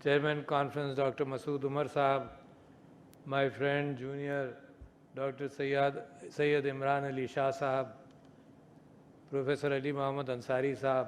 Chairman Conference Dr. Masood Umar Sahab, my friend Junior Dr. Sayyid Imran Ali Shah Sahab, Professor Ali Mohammad Ansari Sahab,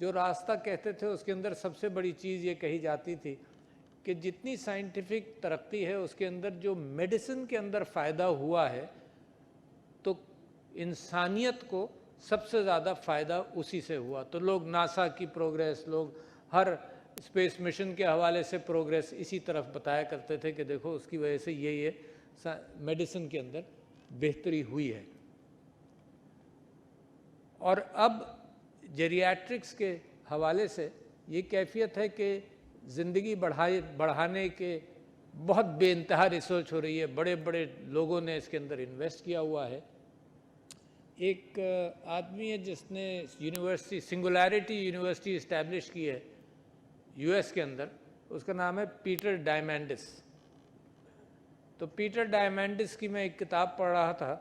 جو راستہ کہتے تھے اس کے اندر سب سے بڑی چیز یہ کہی جاتی تھی کہ جتنی سائنٹیفک ترقی ہے اس کے اندر جو میڈیسن کے اندر فائدہ ہوا ہے تو انسانیت کو سب سے زیادہ فائدہ اسی سے ہوا. تو لوگ ناسا کی پروگریس، لوگ ہر اسپیس مشن کے حوالے سے پروگریس اسی طرف بتایا کرتے تھے کہ دیکھو اس کی وجہ سے یہ میڈیسن کے اندر بہتری ہوئی ہے. اور اب جیریاٹرکس کے حوالے سے یہ کیفیت ہے کہ زندگی بڑھانے کے بہت بے انتہا ریسرچ ہو رہی ہے، بڑے بڑے لوگوں نے اس کے اندر انویسٹ کیا ہوا ہے. ایک آدمی ہے جس نے یونیورسٹی سنگولیرٹی یونیورسٹی اسٹیبلش کی ہے یو ایس کے اندر، اس کا نام ہے پیٹر ڈائمینڈس. تو پیٹر ڈائمینڈس کی میں ایک کتاب پڑھ رہا تھا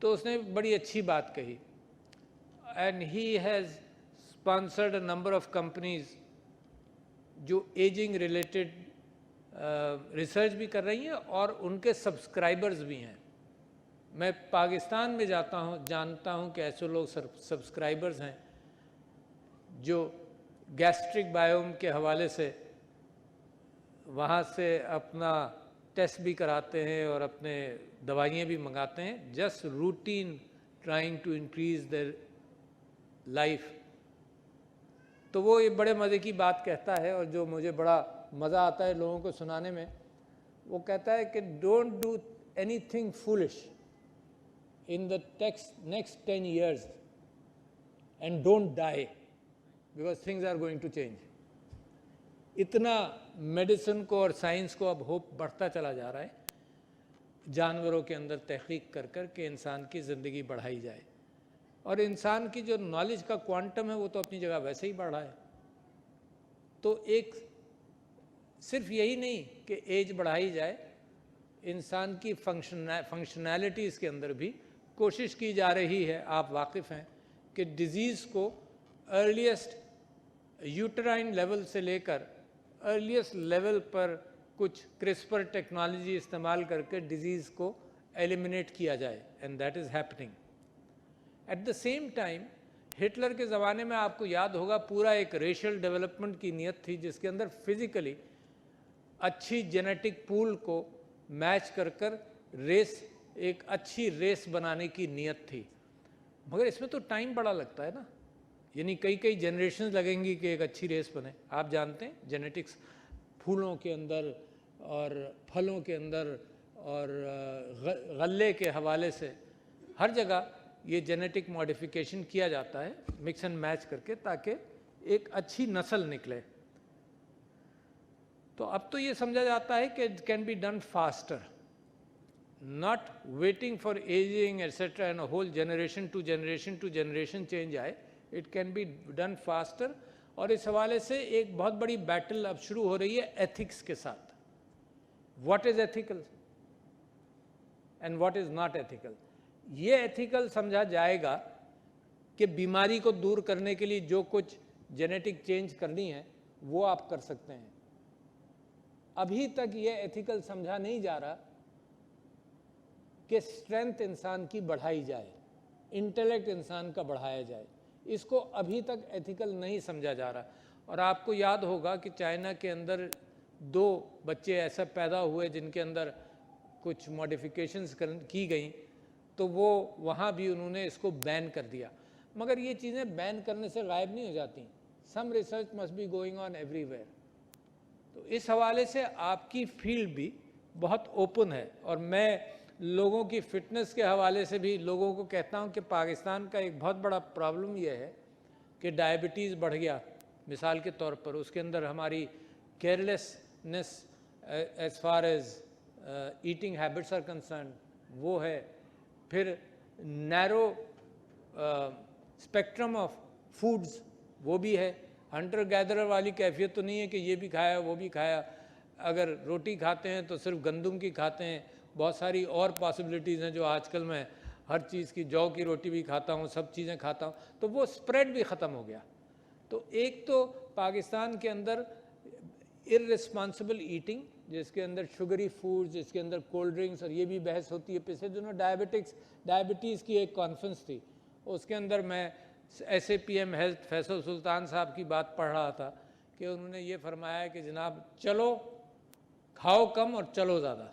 تو اس نے بڑی اچھی بات کہی. And he has sponsored a number of companies جو ایجنگ ریلیٹڈ ریسرچ بھی کر رہی ہیں اور ان کے سبسکرائبرز بھی ہیں. میں پاکستان میں جاتا ہوں، جانتا ہوں کہ ایسے لوگ سبسکرائبرز ہیں جو گیسٹرک بائیوم کے حوالے سے وہاں سے اپنا ٹیسٹ بھی کراتے ہیں اور اپنے دوائیاں بھی منگاتے ہیں، just routine trying to increase their life. تو وہ یہ بڑے مزے کی بات کہتا ہے اور جو مجھے بڑا مزہ آتا ہے لوگوں کو سنانے میں. وہ کہتا ہے کہ don't do any thing foolish in the next 10 years and don't die because things are going to change. اتنا میڈیسن کو اور سائنس کو اب ہوپ بڑھتا چلا جا رہا ہے جانوروں کے اندر تحقیق کر کر کہ انسان کی زندگی بڑھائی جائے. اور انسان کی جو نالج کا کوانٹم ہے وہ تو اپنی جگہ ویسے ہی بڑھ رہا ہے. تو ایک صرف یہی نہیں کہ ایج بڑھائی جائے، انسان کی فنکشنالٹیز کے اندر بھی کوشش کی جا رہی ہے. آپ واقف ہیں کہ ڈیزیز کو ارلیسٹ یوٹرائن لیول سے لے کر ارلیسٹ لیول پر کچھ کرسپر ٹیکنالوجی استعمال کر کے ڈیزیز کو ایلیمنیٹ کیا جائے، and that is happening. At the same time Hitler کے زمانے میں آپ کو یاد ہوگا پورا ایک ریشل ڈیولپمنٹ کی نیت تھی جس کے اندر فزیکلی اچھی جینیٹک پول کو میچ کر کر ریس، ایک اچھی ریس بنانے کی نیت تھی. مگر اس میں تو ٹائم بڑا لگتا ہے نا، یعنی کئی جنریشنز لگیں گی کہ ایک اچھی ریس بنے. آپ جانتے ہیں جینیٹکس پھولوں کے اندر اور پھلوں کے اندر اور غلے کے حوالے سے ہر جگہ یہ جینیٹک ماڈیفیکیشن کیا جاتا ہے مکس اینڈ میچ کر کے تاکہ ایک اچھی نسل نکلے. تو اب تو یہ سمجھا جاتا ہے کہ it can be done faster, not waiting for aging etc. and a whole generation to generation change آئے. It can be done faster. اور اس حوالے سے ایک بہت بڑی بیٹل اب شروع ہو رہی ہے ایتھکس کے ساتھ. What is ethical and what is not ethical. یہ ایتھیکل سمجھا جائے گا کہ بیماری کو دور کرنے کے لیے جو کچھ جینیٹک چینج کرنی ہے وہ آپ کر سکتے ہیں. ابھی تک یہ ایتھیکل سمجھا نہیں جا رہا کہ اسٹرینتھ انسان کی بڑھائی جائے، انٹلیکٹ انسان کا بڑھایا جائے. اس کو ابھی تک ایتھیکل نہیں سمجھا جا رہا. اور آپ کو یاد ہوگا کہ چائنا کے اندر 2 بچے ایسا پیدا ہوئے جن کے اندر کچھ ماڈیفیکیشنز کی گئیں تو وہ وہاں بھی انہوں نے اس کو بین کر دیا. مگر یہ چیزیں بین کرنے سے غائب نہیں ہو جاتی. Some research must be going on everywhere. تو اس حوالے سے آپ کی فیلڈ بھی بہت اوپن ہے. اور میں لوگوں کی فٹنس کے حوالے سے بھی لوگوں کو کہتا ہوں کہ پاکستان کا ایک بہت بڑا پرابلم یہ ہے کہ ڈائبٹیز بڑھ گیا مثال کے طور پر. اس کے اندر ہماری carelessness as far as eating habits are concerned وہ ہے. پھر نیرو اسپیکٹرم آف فوڈز وہ بھی ہے. ہنٹر گیدرر والی کیفیت تو نہیں ہے کہ یہ بھی کھایا وہ بھی کھایا. اگر روٹی کھاتے ہیں تو صرف گندم کی کھاتے ہیں. بہت ساری اور پاسبلٹیز ہیں جو آج کل میں ہر چیز کی، جو کی روٹی بھی کھاتا ہوں، سب چیزیں کھاتا ہوں. تو وہ اسپریڈ بھی ختم ہو گیا. تو ایک تو پاکستان کے اندر ارریسپانسبل ایٹنگ جس کے اندر شوگری فوڈز، جس کے اندر کولڈ ڈرنکس، اور یہ بھی بحث ہوتی ہے. پچھلے دنوں ڈائبٹیز کی ایک کانفرنس تھی، اس کے اندر میں ایسے پی ایم ہیلتھ فیصل سلطان صاحب کی بات پڑھ رہا تھا کہ انہوں نے یہ فرمایا کہ جناب چلو کھاؤ کم اور چلو زیادہ.